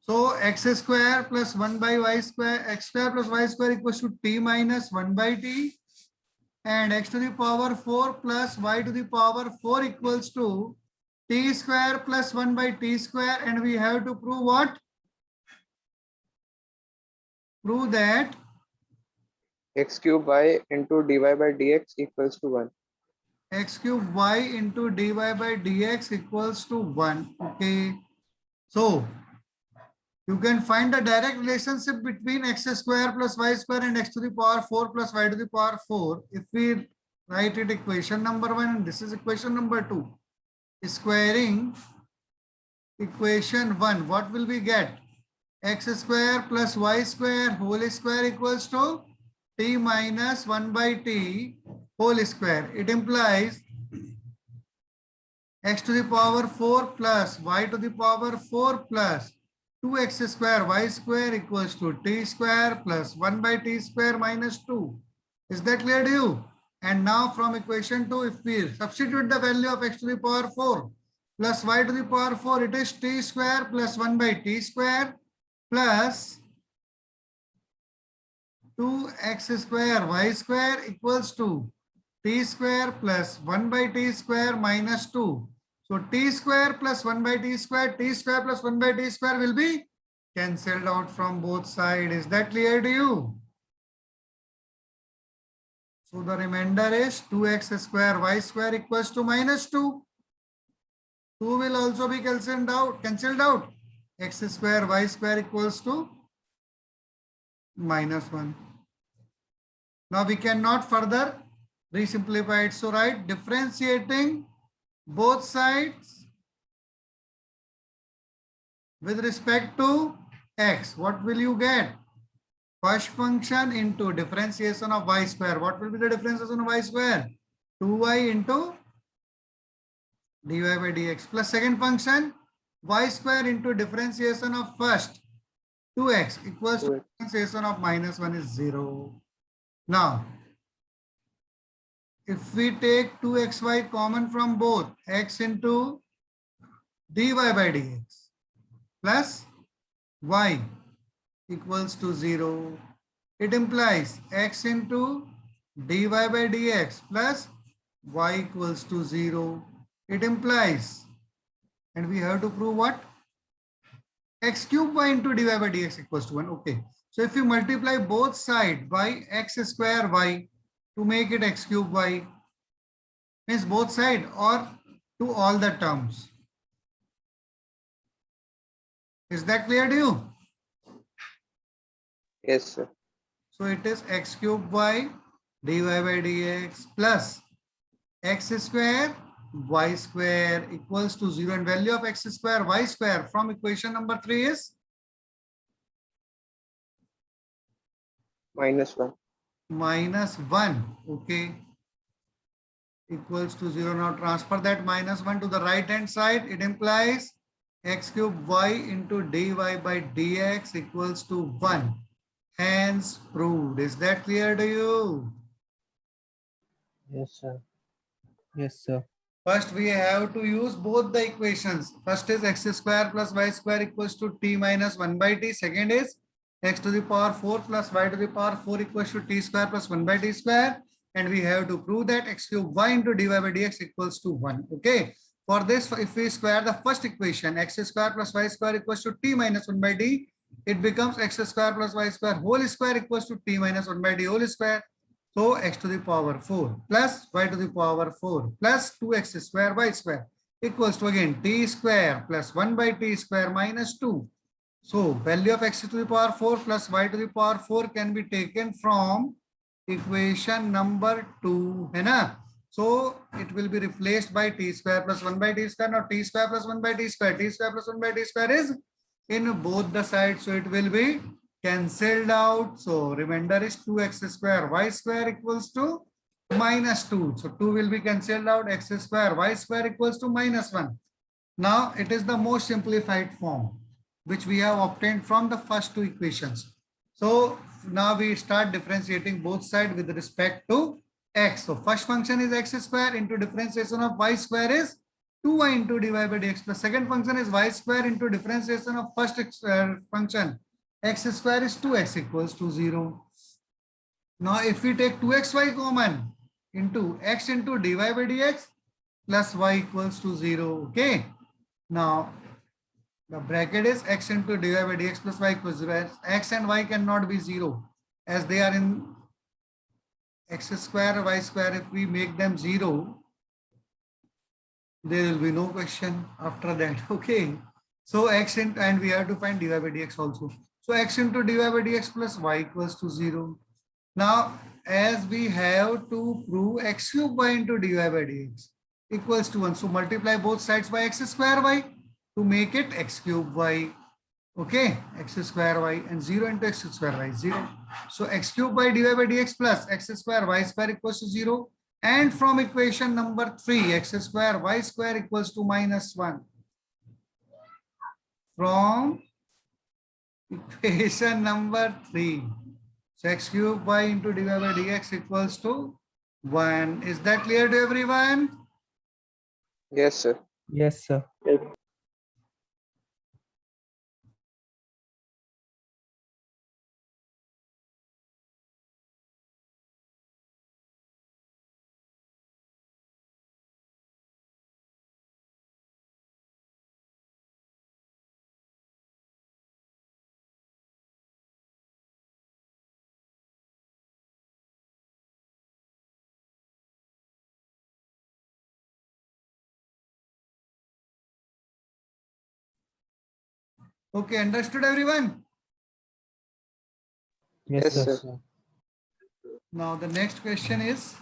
So x square plus 1 by y square, x square plus y square equals to t minus 1 by t, and x to the power 4 plus y to the power 4 equals to t square plus 1 by t square, and we have to prove what? Prove that x cube y into dy by dx equals to 1. x cube y into dy by dx equals to 1. Okay. So you can find the direct relationship between x square plus y square and x to the power 4 plus y to the power 4. If we write it equation number 1 and this is equation number 2. Squaring equation 1, what will we get? X square plus y square whole square equals to t minus 1 by t whole square. It implies x to the power 4 plus y to the power 4 plus 2x square y square equals to t square plus 1 by t square minus 2. Is that clear to you? And now from equation 2, if we substitute the value of x to the power 4 plus y to the power 4, it is t square plus 1 by t square plus 2x square y square equals to t square plus 1 by t square minus 2. So t square plus 1 by t square plus 1 by t square will be cancelled out from both sides. Is that clear to you? So the remainder is 2x square y square equals to minus 2. 2 will also be cancelled out. X square y square equals to minus 1. Now we cannot further resimplify it. So write differentiating both sides with respect to x. What will you get? First function into differentiation of y square. What will be the differentiation of y square? 2y into dy by dx plus second function y square into differentiation of first 2x equals to differentiation of minus 1 is 0. Now, if we take 2xy common from both, x into dy by dx plus y equals to 0. It implies x into dy by dx plus y equals to 0. It implies, and we have to prove what? X cube y into dy by dx equals to 1. Okay. So if you multiply both sides by x square y to make it x cube y, means both sides or to all the terms. Is that clear to you? Yes, sir. So it is x cube y dy by dx plus x square y square equals to 0, and value of x square y square from equation number 3 is minus 1. Minus 1. Okay. Equals to 0. Now transfer that minus 1 to the right hand side. It implies x cube y into dy by dx equals to 1. Hence proved. Is that clear to you? Yes, sir. Yes, sir. First, we have to use both the equations. First is x square plus y square equals to t minus 1 by t. Second is x to the power 4 plus y to the power 4 equals to t square plus 1 by t square. And we have to prove that x cube y into dy by dx equals to 1. Okay. For this, if we square the first equation, x square plus y square equals to t minus 1 by t, it becomes x square plus y square whole square equals to t minus 1 by t whole square. So x to the power 4 plus y to the power 4 plus 2x square y square equals to again t square plus 1 by t square minus 2. So value of x to the power 4 plus y to the power 4 can be taken from equation number 2. है ना? So it will be replaced by t square plus 1 by t square. Now t square plus 1 by t square plus 1 by t square is in both the sides. So it will be cancelled out. So remainder is 2x square y square equals to minus 2. So 2 will be cancelled out. X square y square equals to minus 1. Now it is the most simplified form which we have obtained from the first two equations. So now we start differentiating both sides with respect to x. So first function is x square into differentiation of y square is 2y into dy by dx plus second function is y square into differentiation of first function x square is 2x equals to 0. Now if we take 2xy common into x into dy by dx plus y equals to 0. Okay. Now the bracket is x into dy by dx plus y equals 0. X and y cannot be 0 as they are in x square y square. If we make them 0, there will be no question after that. Okay. So x and we have to find dy by dx also. So x into dy by dx plus y equals to 0. Now, as we have to prove x cube y into dy by dx equals to 1. So multiply both sides by x square y to make it x cube y. Okay, x square y and 0 into x square y 0. So x cube by dy by dx plus x square y square equals to 0. And from equation number 3, x square y square equals to minus 1. From equation number 3. So x cube y into dy by dx equals to 1. Is that clear to everyone? Yes, sir. Yes, sir. Okay, understood everyone? Yes, Yes, sir. sir. Now the next question is,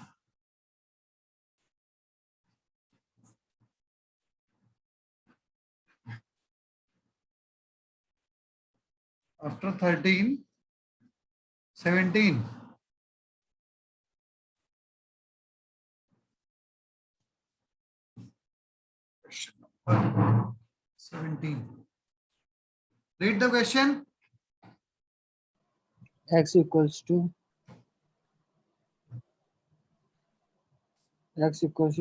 after 13, 17. Question number 17. Read the question. X equals to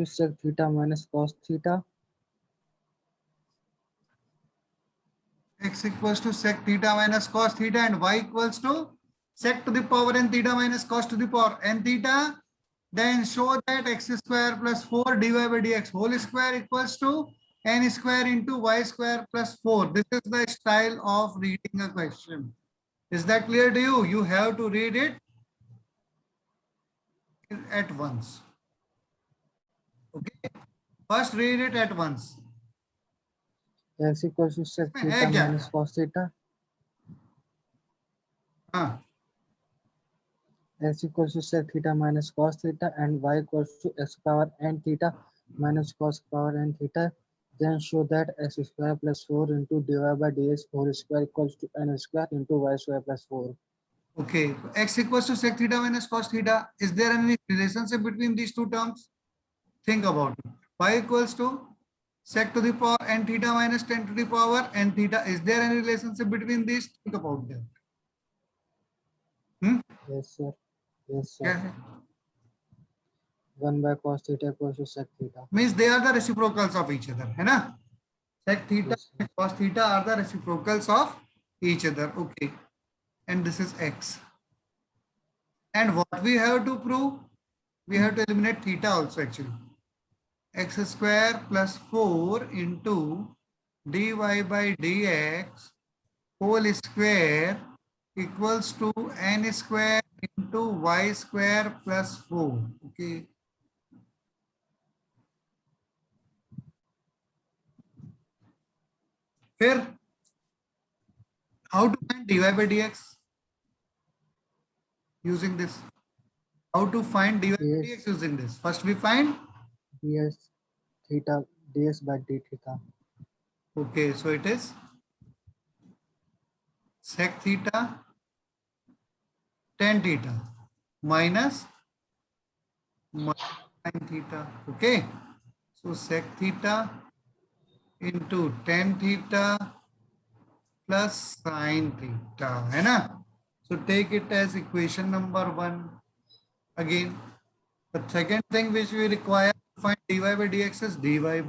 sec theta minus cos theta. X equals to sec theta minus cos theta and y equals to sec to the power n theta minus cos to the power n theta. Then show that x square plus 4 dy by dx whole square equals to n square into y square plus 4. This is the style of reading a question. Is that clear to you? You have to read it at once. Okay. First read it at once. X equals to sec है theta क्या? minus cos theta. हाँ. X equals to sec theta minus cos theta and y equals to x power n theta minus cos power n theta. Then show that x square plus 4 into dy by dx whole square equals to n square into y square plus 4. Okay. X equals to sec theta minus cos theta. Is there any relationship between these two terms? Think about it. Y equals to sec to the power n theta minus 10 to the power n theta. Is there any relationship between these? Think about that. Yes, sir. Yes, क्या sir. है? 1 by cos theta equals to sec theta. Means they are the reciprocals of each other, है ना? Sec theta Yes, sir. and cos theta are the reciprocals of each other. Okay. And this is x. And what we have to prove? We have to eliminate theta also actually. X square plus 4 into dy by dx whole square equals to n square into y square plus 4. Okay. फिर how to find dy by dx using this? How to find dy by Yes. dx using this? First we find. ds theta ds by d theta. Okay, so it is sec theta tan theta minus sin theta. Okay, so sec theta into tan theta plus sin theta, है ना? So take it as equation number 1. Again, the second thing which we require to find dy by dx is dy by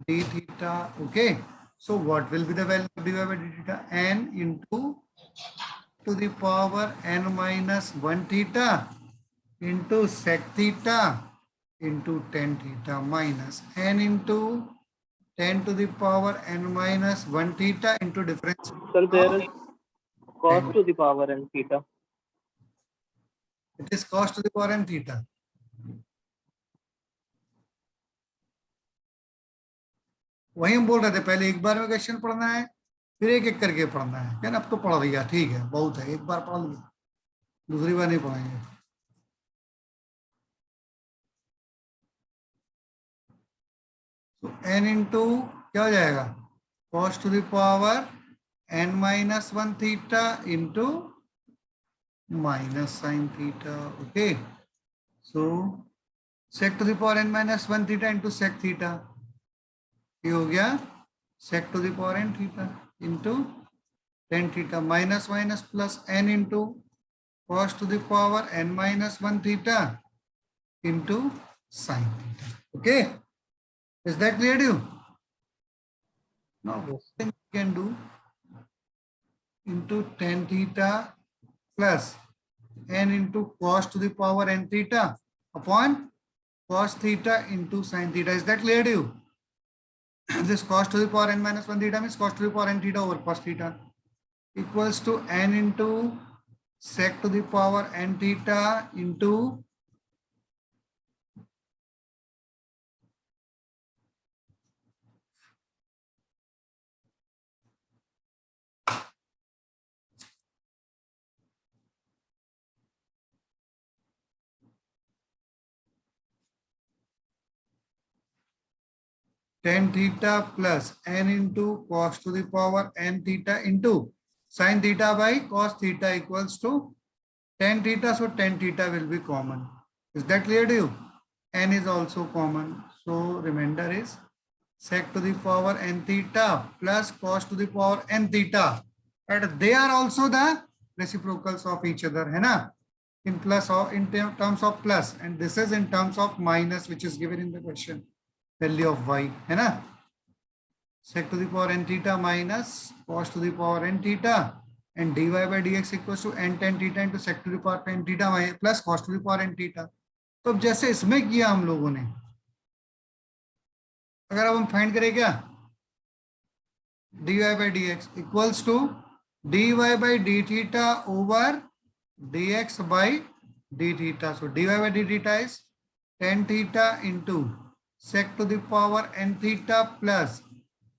d theta. Okay. So what will be the value of dy by d theta? N into to the power n minus 1 theta into sec theta into tan theta minus n into 10 to the power n minus 1 theta into difference Sir, there of is cos tan. to the power n theta. It is cos to the power n theta. वही हम बोल रहे थे, पहले एक बार में question पढ़ना है, फिर एक एक करके पढ़ना है। क्या ना, अब तो पढ़ लिया, ठीक है, बहुत है, एक बार पढ़ लिया, दूसरी बार नहीं पढ़ेंगे। तो n इंटू क्या हो जाएगा, cos to the power n minus 1 theta into minus sine theta. Okay, so sec to the power n minus 1 theta into sec theta, ये हो गया sec to the power n theta into tan theta minus minus plus n into cos to the power n minus 1 theta into sin theta. Okay, is that clear to you? Now what we can do, into tan theta plus n into cos to the power n theta upon cos theta into sin theta. Is that clear to you? This cos to the power n minus 1 theta means cos to the power n theta over cos theta equals to n into sec to the power n theta into tan theta plus n into cos to the power n theta into sin theta by cos theta equals to tan theta. So tan theta will be common. Is that clear to you? N is also common. So remainder is sec to the power n theta plus cos to the power n theta. And they are also the reciprocals of each other, है ना? In plus or in terms of plus, and this is in terms of minus, which is given in the question. Value of y, है ना? Sec to the power n theta minus cos to the power n theta and dy by dx equals to n tan theta into sec to the power n theta plus cos to the power n theta. तो अब जैसे इसमें किया हम लोगों ने, अगर अब हम फाइंड करें क्या, dy by dx equals to dy by d theta over dx by d theta. So dy by d theta is tan theta into sec to the power n theta plus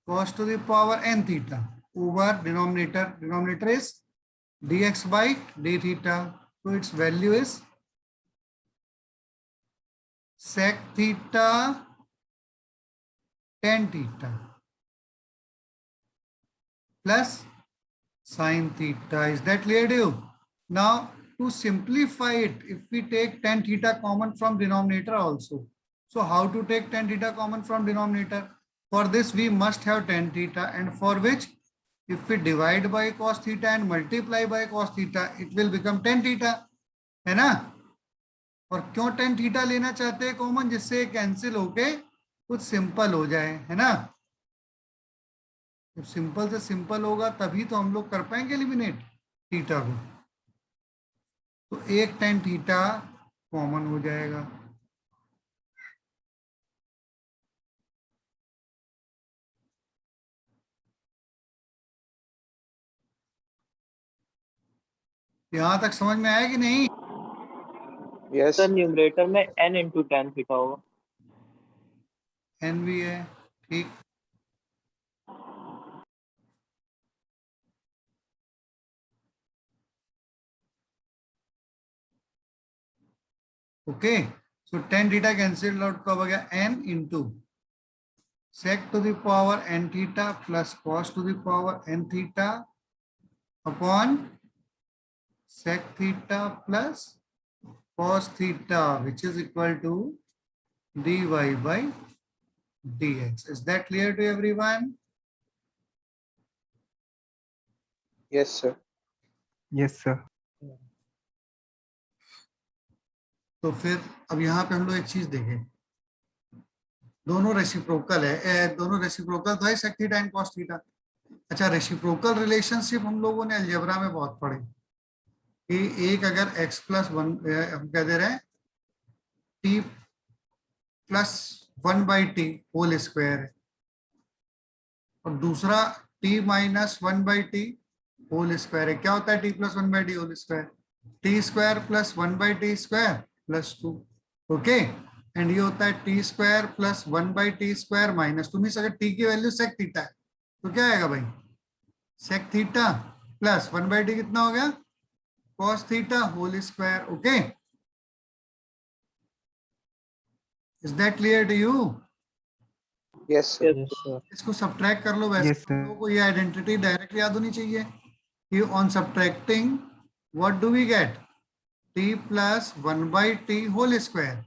cos to the power n theta over denominator is dx by d theta. So its value is sec theta tan theta plus sin theta. Is that clear to you? Now to simplify it, if we take tan theta common from denominator also, so how to take tan theta common from denominator? For this we must have tan theta, and for which if we divide by cos theta and multiply by cos theta, it will become tan theta, है ना? और क्यों tan theta लेना चाहते हैं common, जिससे cancel होके कुछ सिंपल हो जाए, है ना? जब सिंपल से सिंपल होगा तभी तो हम लोग कर पाएंगे एलिमिनेट थीटा को। तो एक tan थीटा कॉमन हो जाएगा। यहां तक समझ में आया कि नहीं? Yes. सर न्यूमरेटर में n इंटू tan थीटा होगा। n भी है, ठीक। ओके, सो tan थीटा कैंसिल आउट कब हो गया, n into sec to the power n theta plus cos to the power n theta upon sec theta plus cos theta, which is equal to dy by dx. Is that clear to everyone? Yes, sir. Yes, sir. तो फिर अब यहाँ पे हम लोग एक चीज देखें, दोनों रेसिप्रोकल है, दोनों रेसिप्रोकल तो है sec theta and cos theta. अच्छा, रेसिप्रोकल रिलेशनशिप हम लोगों ने अलजेब्रा में बहुत पढ़ी कि एक अगर x प्लस वन हम कह दे रहे हैं t plus 1/t whole square है और दूसरा t minus 1/t whole square है। क्या होता है t plus 1/t whole square? t square plus 1/t square plus 2। Okay, and ये होता है t square plus 1/t square minus 2। Means अगर t की वैल्यू सेक थीटा है तो क्या आएगा भाई? सेक थीटा प्लस 1/t कितना हो गया? cos theta whole square. Okay, is that clear to you? Yes, sir. Yes, sir. इसको सब्ट्रैक्ट कर लो। वैसे Yes, हम sir. लोगों को ये आइडेंटिटी डायरेक्ट याद होनी चाहिए कि on subtracting what do we get? t plus 1/t whole square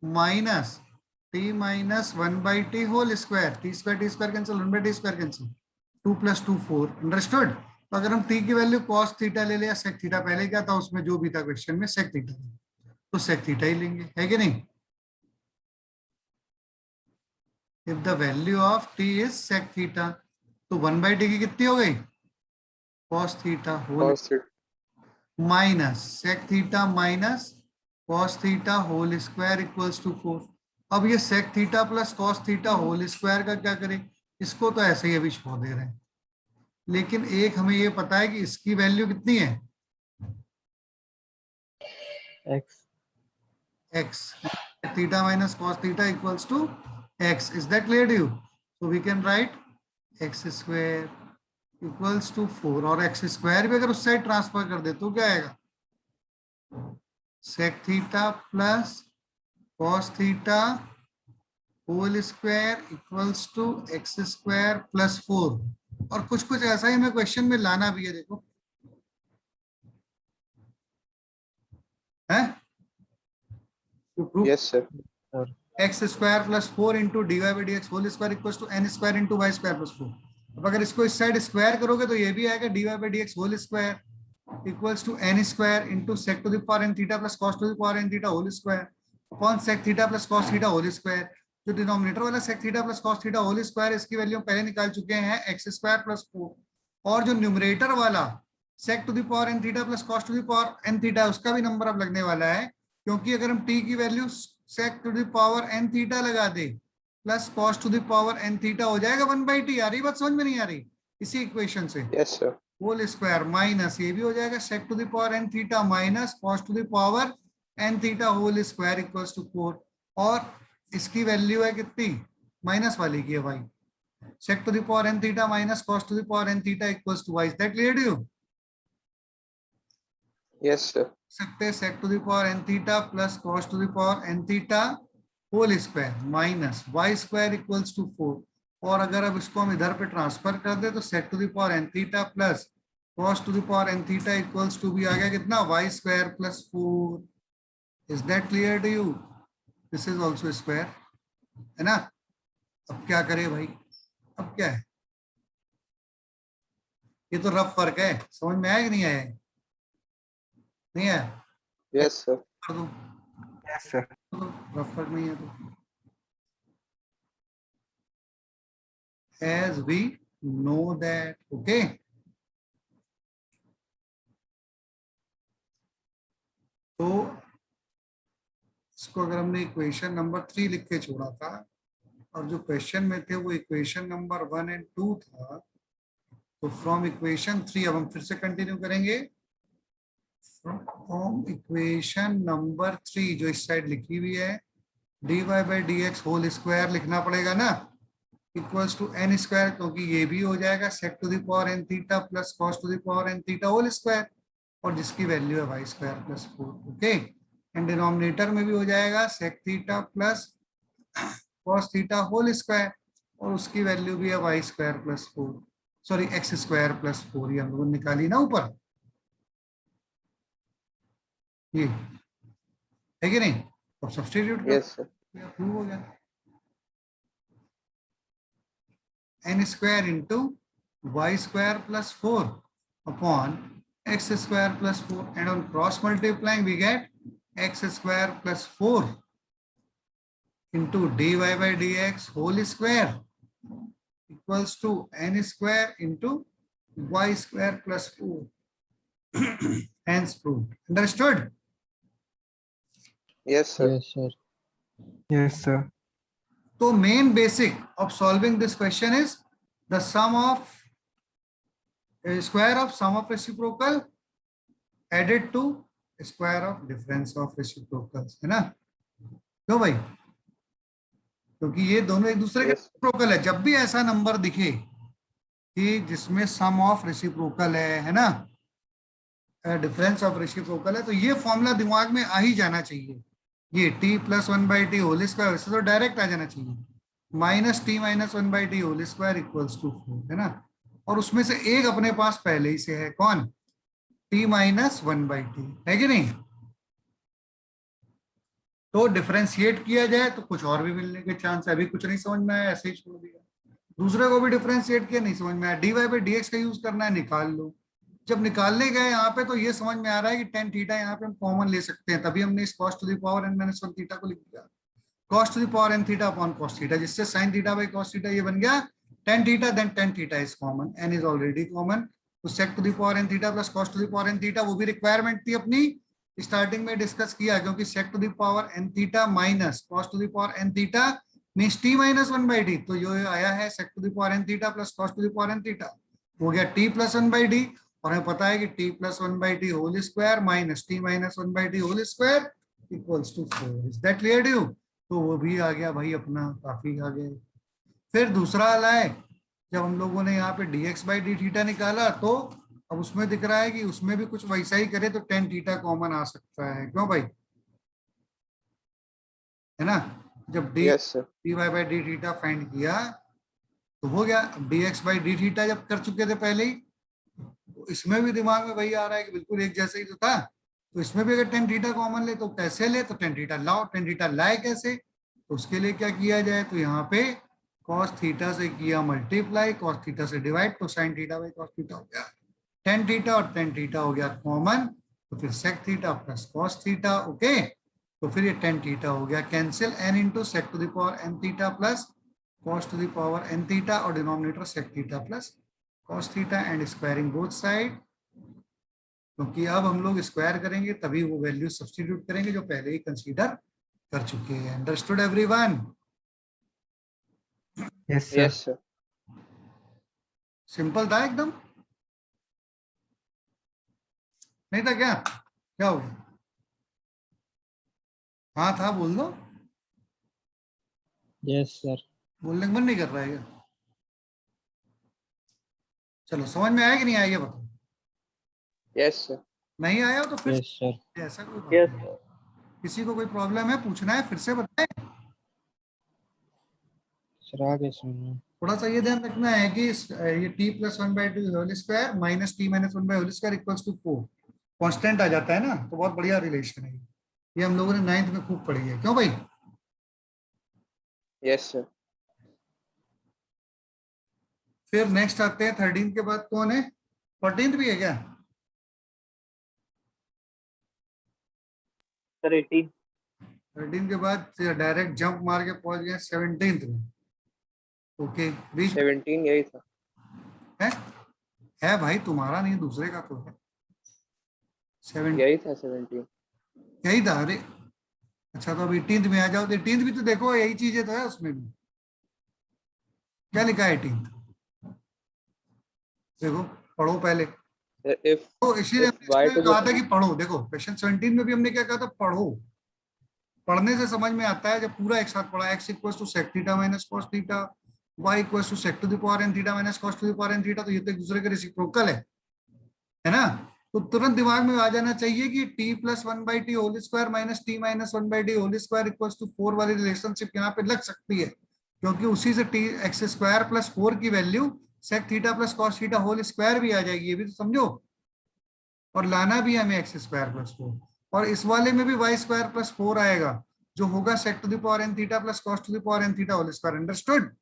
minus t minus 1/t whole square. t square cancel, 1/t square cancel, 2 plus 2 4। Understood? तो अगर हम t की वैल्यू cos थीटा ले लिया, sec थीटा पहले क्या था उसमें जो भी था क्वेश्चन में sec थीटा, तो sec थीटा ही लेंगे, है कि नहीं? If the value of t is sec theta तो 1/t की कितनी हो गई? cos theta whole Cos theta. Minus sec theta minus cos theta whole square equals to 4। अब ये sec theta plus cos theta whole square का क्या करें? इसको तो ऐसे ही अभी छोड़ दे रहे हैं, लेकिन एक हमें ये पता है कि इसकी वैल्यू कितनी है? X. x। theta minus cos theta equals to x. Is that clear to you? So we can write x square equals to 4 और x square भी अगर उस साइड ट्रांसफर कर दे तो क्या आएगा? sec theta plus cos theta whole square equals to x square plus 4। और कुछ कुछ ऐसा ही हमें क्वेश्चन में लाना भी है, देखो है to prove Yes, sir. Sir. x square plus 4 into D Y by D X whole square equal to n square into Y square plus 4। अब अगर इसको इस साइड स्क्वायर करोगे तो ये भी आएगा D Y by D X whole square equals to n square into sec to the power n theta plus cos to the power n theta whole square upon sec theta plus cos theta whole square. जो denominator वाला sec theta plus cos theta whole square इसकी value हम पहले निकाल चुके हैं x square plus 4, और जो न्यूमरेटर वाला sec to the power n theta plus cos to the power n theta उसका भी नंबर अब लगने वाला है, क्योंकि अगर हम t की value sec to the power n theta लगा दे plus cos to the power n theta हो जाएगा 1/t। आ रही बात समझ में? नहीं आ रही? इसी इक्वेशन से Yes, sir. Whole square minus ये भी हो जाएगा sec to the power n theta minus cos to the power n theta whole square equals to 4। और इसकी वैल्यू है कितनी? माइनस वाली की है भाई, sec to the power n theta minus cos to the power n theta equals to y। Is that clear to you? Yes, sir. सकते हैं sec to the power n theta plus cos to the power n theta whole square minus y square equals to 4। और अगर अब इसको हम इधर पे transfer कर दे तो sec to the power n theta plus cos to the power n theta equals to भी आ गया कितना? y square plus 4। Is that clear to you? This is also square, है ना? अब क्या करें भाई? अब क्या है? ये तो रफ फर्क है, समझ में आया कि नहीं आया? नहीं आया? Yes, sir. कर दो, Yes, sir. रफ फर्क नहीं है तो as we know that, okay? तो इसको अगर हमने इक्वेशन नंबर 3 लिख के छोड़ा था और जो क्वेश्चन में थे वो इक्वेशन नंबर 1 एंड 2 था, तो फ्रॉम इक्वेशन 3 अब हम फिर से कंटिन्यू करेंगे। फ्रॉम इक्वेशन नंबर 3 जो इस साइड लिखी हुई है dy by D X whole square लिखना पड़ेगा ना, इक्वल्स टू n स्क्वायर, क्योंकि ये भी हो जाएगा sec to the power n theta plus cos to the power n theta whole square, और जिसकी वैल्यू है y square plus 4। Okay, and denominator में भी हो जाएगा sec theta plus cos theta whole square, और उसकी वैल्यू भी है y square plus 4, sorry x square plus 4। ये हम लोगों ने निकाली ना ऊपर, ये है कि नहीं? अब सब्स्टिट्यूट कर, Yes, sir. प्रूव हो गया। n square into y square plus 4 upon x square plus 4, and on cross multiplying we get x square plus 4 into dy by dx whole square equals to n square into y square plus 4. Hence proved. Understood? Yes, sir. Yes, sir. Yes, sir. So main basic of solving this question is the sum of square of sum of reciprocal added to square of difference of reciprocals, है ना? क्यों भाई? क्योंकि ये दोनों एक दूसरे के Yes. रेसिप्रोकल है. जब भी ऐसा नंबर दिखे कि जिसमें सम ऑफ रेसिप्रोकल है ना, डिफरेंस ऑफ रेसिप्रोकल है, तो ये फॉर्मूला दिमाग में आ ही जाना चाहिए. ये t plus 1/t whole square वैसे तो डायरेक्ट आ जाना चाहिए, minus T minus 1/t whole square equals to 4, है ना. और उसमें से एक अपने पास पहले ही से है, कौन? t माइनस 1/t, है कि नहीं? तो डिफरेंशिएट किया जाए तो कुछ और भी मिलने के चांस है. अभी कुछ नहीं समझ में आया, ऐसे ही छोड़ दिया. दूसरे को भी डिफरेंशिएट किया, नहीं समझ में आया, dy बाई dx का यूज करना है, निकाल लो. जब निकालने गए यहाँ पे तो ये समझ में आ रहा है कि tan थीटा यहाँ पे हम कॉमन ले सकते हैं, तभी हमने इस cos to the power n minus 1 theta को लिख दिया, cos to the power n theta upon cos theta, जिससे sin theta by cos theta ये बन गया tan theta. Then tan theta is common, n is already common, तो sec to the power n theta plus cos to the power n theta, वो भी requirement थी अपनी, starting में discuss किया, क्योंकि sec to the power n theta minus cos to the power n theta means t minus 1/d, तो ये आया है sec to the power n theta plus cos to the power n theta, हो गया t plus 1/d. और हमें पता है कि t plus 1/t whole square minus t minus 1/t whole square equals to 4. Is that clear to you? तो वो भी आ गया भाई अपना, काफी आ गया. फिर दूसरा वाला है, जब हम लोगों ने यहाँ पे dx बाई डी थीटा निकाला, तो अब उसमें दिख रहा है कि उसमें भी कुछ वैसा ही करे तो tan थीटा कॉमन आ सकता है. क्यों भाई? है ना? जब Yes, sir. dy by D theta find किया तो हो गया. dx बाई डी थीटा जब कर चुके थे पहले ही, तो इसमें भी दिमाग में वही आ रहा है कि बिल्कुल एक जैसे ही तो था, तो इसमें भी अगर tan थीटा कॉमन ले तो कैसे ले, तो tan थीटा लाओ. tan थीटा लाए कैसे? तो उसके लिए क्या किया जाए, तो यहाँ पे cos थीटा से किया मल्टीप्लाई, cos थीटा से डिवाइड, तो sin theta by cos theta हो गया. tan थीटा और tan थीटा हो गया कॉमन, तो फिर sec theta plus cos theta. Okay, तो फिर ये tan थीटा हो गया cancel, n into sec to the power n theta plus cos to the power n theta, और denominator sec theta plus cos theta, and squaring both side, क्योंकि अब हम लोग स्क्वायर करेंगे तभी वो वैल्यू सब्स्टिट्यूट करेंगे जो पहले ही कंसीडर कर चुके हैं. Understood everyone? Yes, sir. Yes, sir. Simple था एकदम, नहीं था क्या? क्या हो गया? हाँ था, बोल दो. Yes, sir. बोलने का मन नहीं कर रहा है क्या? चलो, समझ में आया कि नहीं आया ये बताओ. Yes, sir. नहीं आया हो तो फिर Yes, sir. ऐसा कोई बात Yes, नहीं. sir. किसी को कोई प्रॉब्लम है, पूछना है, फिर से बताएं. Sir, आगे सुनिए. थोड़ा सा ये ध्यान रखना है कि ये t plus 1/2 whole square minus t minus 1/2 whole square equals to 4 constant आ जाता है ना, तो बहुत बढ़िया रिलेशन है. ये हम लोगों ने 9th में खूब पढ़ी है. क्यों भाई? Yes, sir. फिर नेक्स्ट आते हैं 13 के बाद कौन है? 14th भी है क्या? Sir, 18. 13 के बाद डायरेक्ट जंप मार के पहुंच गए 17th में. ओके, बीच 17 यही था. है भाई, तुम्हारा नहीं, दूसरे का तो है. 17 यही था 17. यही था. अरे अच्छा, तो अब 18th में आ जाओ. तो 18th भी तो देखो, यही चीजें तो है उसमें भी. क्या लिखा है 18th? देखो, पढ़ो पहले. If तो इसीलिए if हमने y इसमें to the कहा था कि पढ़ो. देखो क्वेश्चन 17 में भी हमने क्या कहा था, पढ़ो. पढ़ने से समझ में आता है. जब पूरा एक साथ पढ़ा, x equals to sec theta minus cos theta, y equals to sec to the power n theta minus cos to the power n theta, तो ये तो एक दूसरे के रेसिप्रोकल है ना. तो तुरंत दिमाग में आ जाना चाहिए कि t plus 1/t whole square minus t minus 1/d whole square equals to 4 वाली रिलेशनशिप यहाँ पे लग सकती है, क्योंकि उसी से t x स्क्वायर प्लस 4 की value sec theta plus cos theta whole square भी आ जाएगी. ये भी तो समझो. और लाना भी हमें x स्क्वायर प्लस 4, और इस वाले में भी y स्क्वायर प्लस 4 आएगा, जो होगा sec to the power n theta plus cos to the power n theta whole square. Understood?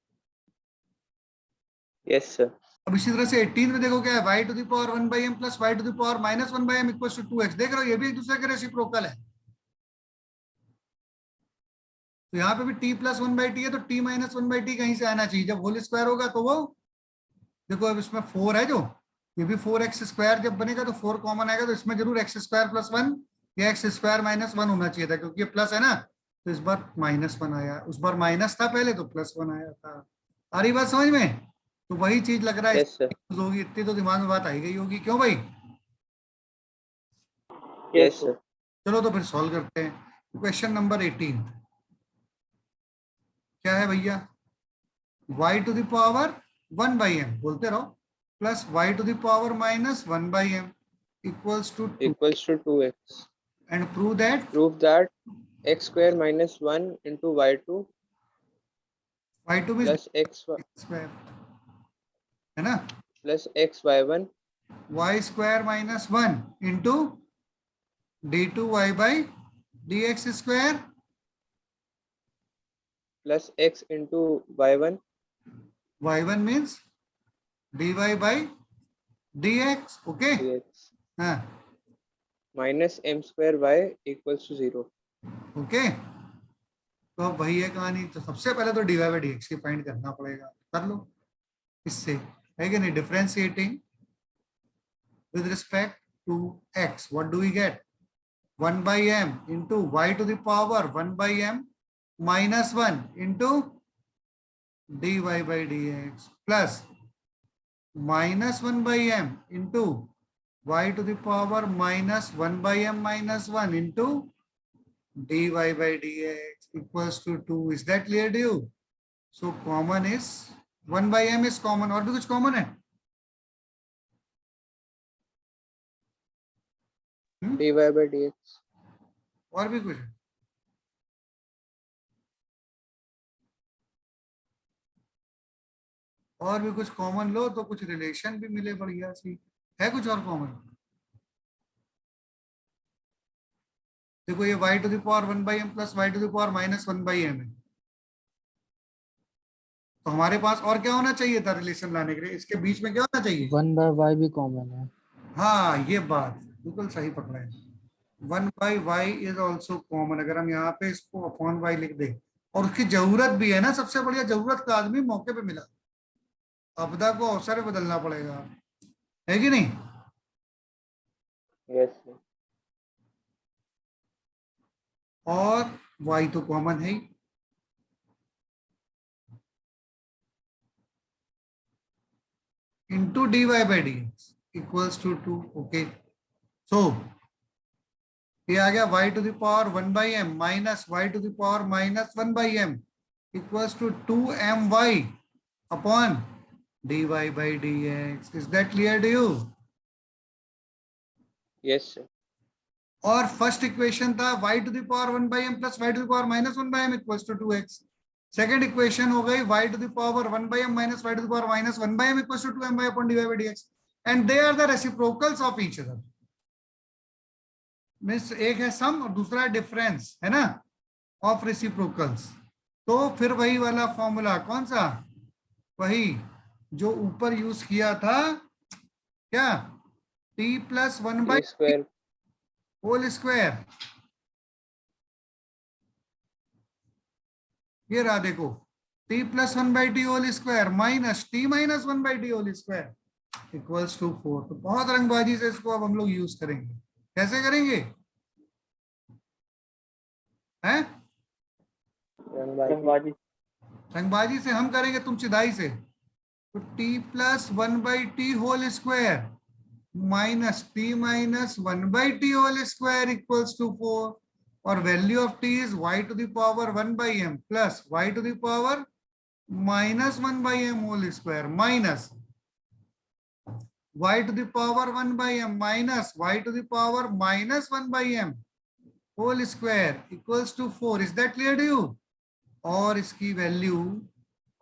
yes, sir. अब इसी तरह से 18 में देखो क्या है, y to the power 1/m plus y to the power minus 1/m equals to 2x. देख रहे हो, ये भी एक दूसरे के रेसिप्रोकल है. तो यहाँ पे भी t प्लस 1/t है, तो t माइनस 1/t कहीं से आना चाहिए। जब होल स्क्वायर होगा तो वो देखो, अब इसमें 4 है, जो ये भी 4x² जब बनेगा तो 4 कॉमन आएगा, तो इसमें जरूर x² + 1 या x² - 1 होना चाहिए था, क्योंकि ये प्लस है ना, तो इस बार -1 आया। उस बार माइनस था पहले, तो +1 आया था। आ रही बात समझ में? तो वही चीज लग रहा है यस सर, होगी, इतनी तो दिमाग में बात आई गई होगी। क्यों भाई? Yes sir. चलो तो फिर सॉल्व करते हैं। क्वेश्चन नंबर 18 क्या है भैया? y⁴ 1/m बोलते रहो, प्लस y⁴ -1/m equals to 2, Equals to 2x. And prove that Prove that x² - 1 into y2 y2 means plus x square है ना, plus xy1 y² - 1 into d2y/dx² plus x into y1 y1 means dy/dx। Okay, dx हाँ minus m² y equals to 0. Okay. तो अब वही है कहानी। तो सबसे पहले तो dy/dx की फाइंड करना पड़ेगा, कर लो इससे, है कि नहीं? Differentiating with respect to x, what do we get? 1/m into y⁴ 1/m minus 1 into dy/dx plus minus 1/m into y⁴ minus 1/m minus 1 into dy/dx equals to 2. Is that clear to you? So common is 1/m is common, और भी कुछ common है? dy/dx. और भी कुछ है? और भी कुछ कॉमन लो तो कुछ रिलेशन भी मिले बढ़िया सी। है कुछ और कॉमन? देखो ये y⁴ 1/m plus y⁴ -1/m है, तो हमारे पास और क्या होना चाहिए था रिलेशन लाने के लिए? इसके बीच में क्या होना चाहिए? 1/y भी कॉमन है। हाँ, ये बात बिल्कुल सही पकड़ा है। 1/y is also common. अगर हम यहाँ पे इसको अपॉन y लिख दें, और उसकी जरूरत भी है ना, सबसे बढ़िया जरूरत का आदमी मौके पे मिला, आपदा को अवसर में बदलना पड़ेगा, है कि नहीं? Yes sir. और y तो कॉमन है ही, into dy/dx equals to 2. Okay, so ये आ गया y⁴ 1/m minus y⁴ -1/m equals to 2my upon dy/dx. Is that clear to you? Yes sir. और फर्स्ट इक्वेशन था y⁴ 1/m plus y⁴ -1/m equals to 2x. Second equation हो गई y⁴ 1/m minus y⁴ -1/m equals to 2my upon dy/dx, and they are the reciprocals of each other. Means एक है सम और दूसरा है difference, है ना, ऑफ रेसिप्रोकल्स। तो फिर वही वाला फॉर्मूला, कौन सा? वही जो ऊपर यूज किया था, क्या? t + 1/t t² whole square. ये रहा देखो, t + 1/t whole square minus t - 1/t whole square equals to 4। तो बहुत रंगबाजी से इसको अब हम लोग यूज करेंगे। कैसे करेंगे? हैं? रंगबाजी। रंगबाजी से हम करेंगे, तुम चिदाई से। तो t + 1/t whole square minus t - 1/t whole square equals to 4, और value of t is y⁴ 1/m plus y⁴ -1/m whole square minus y⁴ 1/m minus y⁴ -1/m whole square equals to 4। Is that clear to you? और इसकी value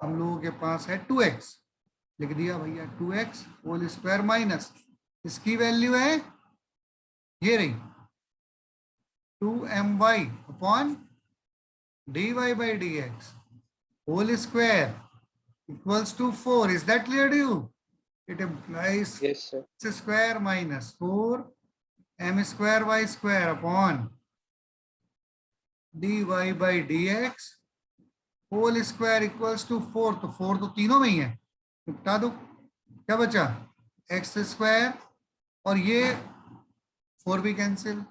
हम लोगों के पास है 2x, लिख दिया भैया, 2x होल स्क्वायर माइनस इसकी वैल्यू है ये रही 2my upon dy/dx whole square equals to 4। Is that clear to you? It implies Yes sir. x² - 4m² y² upon dy by dx whole square equals to 4, तो 4 तो तीनों में ही है, निपटा दो। क्या बचा? एक्स स्क्वायर और ये 4 भी cancel,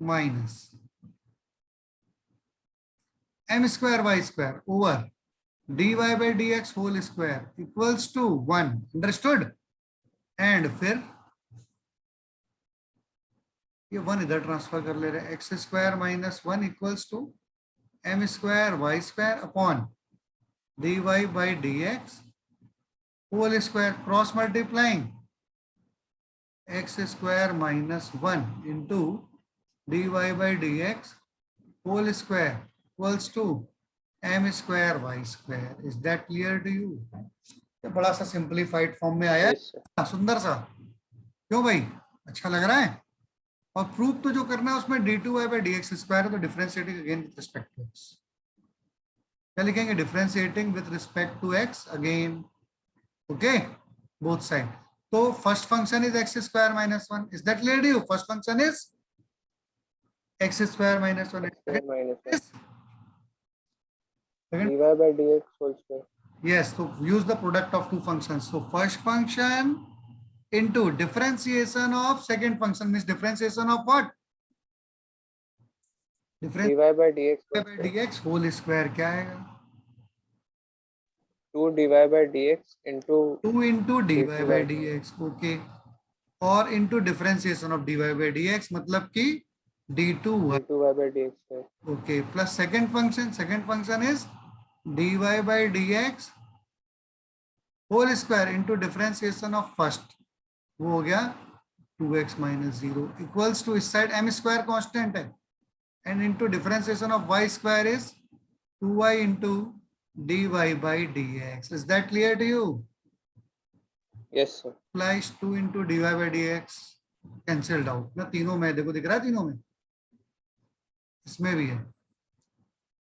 minus m square y square over dy by dx whole square equals to 1, understood. And फिर ये 1 इधर ट्रांसफर कर ले रहे हैं, x square minus 1 equals to m square y square upon dy by dx whole square, cross multiplying x square minus 1 into dy by dx whole square equals to m square y square. Is that clear to you? बड़ा सा simplified form में आया, Yes, sir. सुंदर सा। क्यों भाई, अच्छा लग रहा है? और प्रूफ तो जो करना है उसमें d2y by dx स्क्वायर है, तो differentiating again with respect to x। क्या लिखेंगे? Differentiating with respect to x again, okay, both side. तो first function is x square minus 1, is that clear to you? First function is x square minus 1, Square minus 1. second, dy by dx whole square. yes, so use the product of two functions. So first function into differentiation of second function means differentiation of what? dy by dx by whole square. dx whole square क्या आएगा? 2 dy by dx into 2 into dy d2 by by dx, okay, और into differentiation of dy by dx मतलब कि d2y, d2y by dx square. okay, plus second function is dy by dx whole square into differentiation of first, वो हो गया 2x minus 0 equals to इस side m square constant है, and into differentiation of y square is 2y into dy by dx. Is that clear to you? Yes, sir. Implies 2 into dy by dx cancelled out ना, तीनों में देखो, दिख रहा है तीनों में, इसमें भी है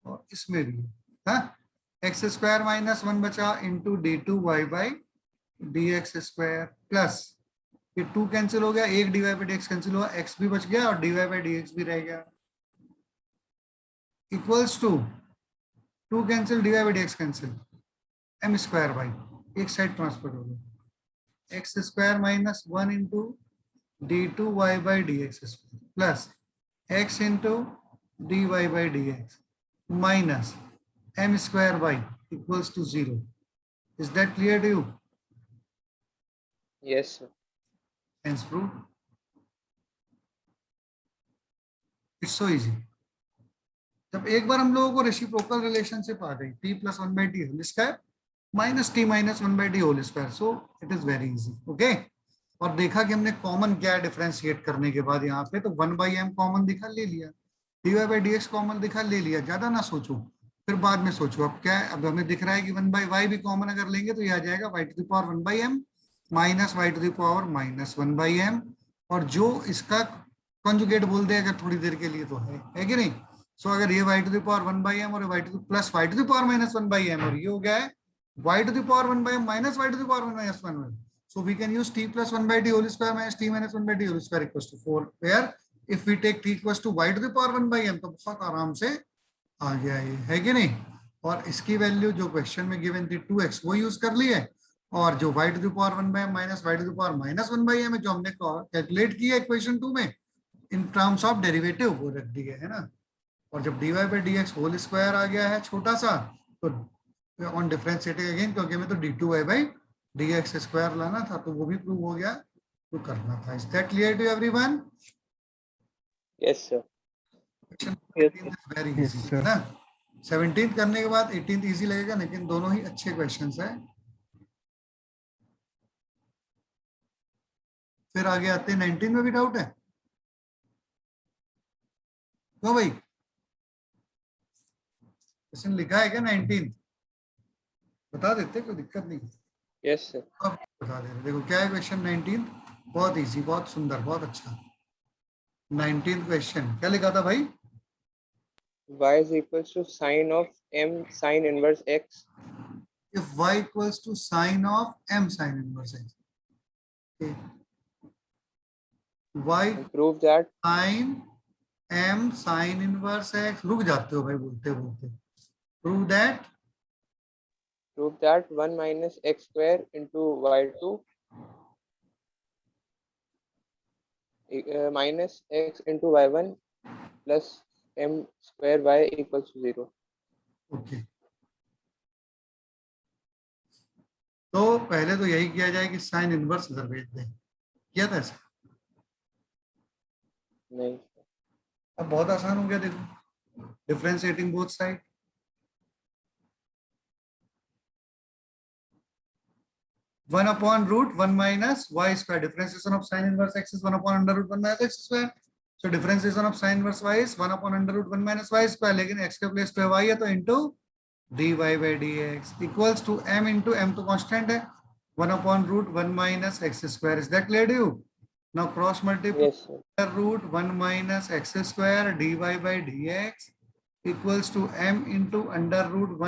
और इसमें भी है, हाँ। एक्स स्क्वायर माइनस 1 बचा into d2y by dx square plus ये 2 कैंसिल हो गया, एक dy by dx कैंसिल हुआ, x भी बच गया और dy by dx भी रह गया, equals to 2 cancel, dy by dx cancel, m square by एक साइड ट्रांसफर हो गया, x square minus 1 into d2y by dx square plus x into dy by dx minus m square y equals to 0. Is that clear to you? Yes, sir. Hence proved. It's so easy. जब एक बार हम लोगों को reciprocal relationship आ गई, t plus 1 by t whole square minus t minus 1 by t whole square, so it is very easy, okay. और देखा कि हमने कॉमन क्या है डिफरेंशिएट करने के बाद यहाँ पे, तो 1 by m कॉमन दिखा, ले लिया, dy by dx कॉमन दिखा, ले लिया, ज्यादा ना सोचो, फिर बाद में सोचो। अब क्या है, अब हमें दिख रहा है कि 1 by y भी कॉमन अगर लेंगे तो ये आ जाएगा y to the power 1 by m minus y to the power minus 1 by m, और जो इसका कंजुगेट बोल दे अगर थोड़ी देर के लिए तो है कि नहीं। सो अगर ये y to the power 1 by m और y to the plus y to the power minus 1 by m, और ये हो गया है y to the power 1 by m minus y to the power 1 minus 1 by m. So we can use t plus 1 by t whole square minus t minus 1 by t whole square equals to 4, where if we take t equals to y to the power 1 by m तो बहुत आराम से आ गया ये, है कि नहीं। और इसकी वैल्यू जो क्वेश्चन में गिवन थी 2x वो यूज कर ली है, और जो y to the power 1 by m minus y to the power minus 1 by m है जो हमने कैलकुलेट किया इक्वेशन 2 में इन टर्म्स ऑफ डेरिवेटिव वो रख दिए है ना। और जब dy by dx whole square आ गया है छोटा सा, तो ऑन डिफरेंशिएटिंग अगेन, क्योंकि हमें तो d2y by dx स्क्वायर लाना था, तो वो भी प्रूव हो गया, तो करना था। Is that clear to everyone? Yes, sir. Very Yes, easy sir. ना। 17th करने के बाद 18th इजी लगेगा, लेकिन दोनों ही अच्छे क्वेश्चंस हैं। फिर आगे आते हैं 19 में भी डाउट है क्यों भाई? क्वेश्चन लिखा है क्या 19? बता देते, कोई दिक्कत नहीं। Yes, sir. अब बता दे रहे, देखो क्या है क्वेश्चन 19, बहुत इजी, बहुत सुंदर, बहुत अच्छा। 19th क्वेश्चन क्या लिखा था भाई? Y is equals to sine of m sine inverse x. If y equals to sine of m sine inverse x, okay. Y And prove that sine m sin inverse x, रुक जाते हो भाई बोलते बोलते, prove that Prove that 1 minus x square into y2 minus x into y1 plus m square y equals to 0. Okay. तो पहले तो यही किया जाए कि साइन इनवर्स इधर भेज दें, किया था ऐसा? नहीं, अब बहुत आसान हो गया, देखो differentiating both side. One upon root one minus y square, differentiation of sine inverse x is one upon under root one minus x square. So differentiation of sine inverse y is one upon under root one minus y square, लेकिन x के place पे y है तो into dy by dx equals to m into m तो constant है, 1 upon root 1 minus x square. Is that clear to you? Now cross multiply yes sir. root 1 minus x square dy by dx equals to m into under root 1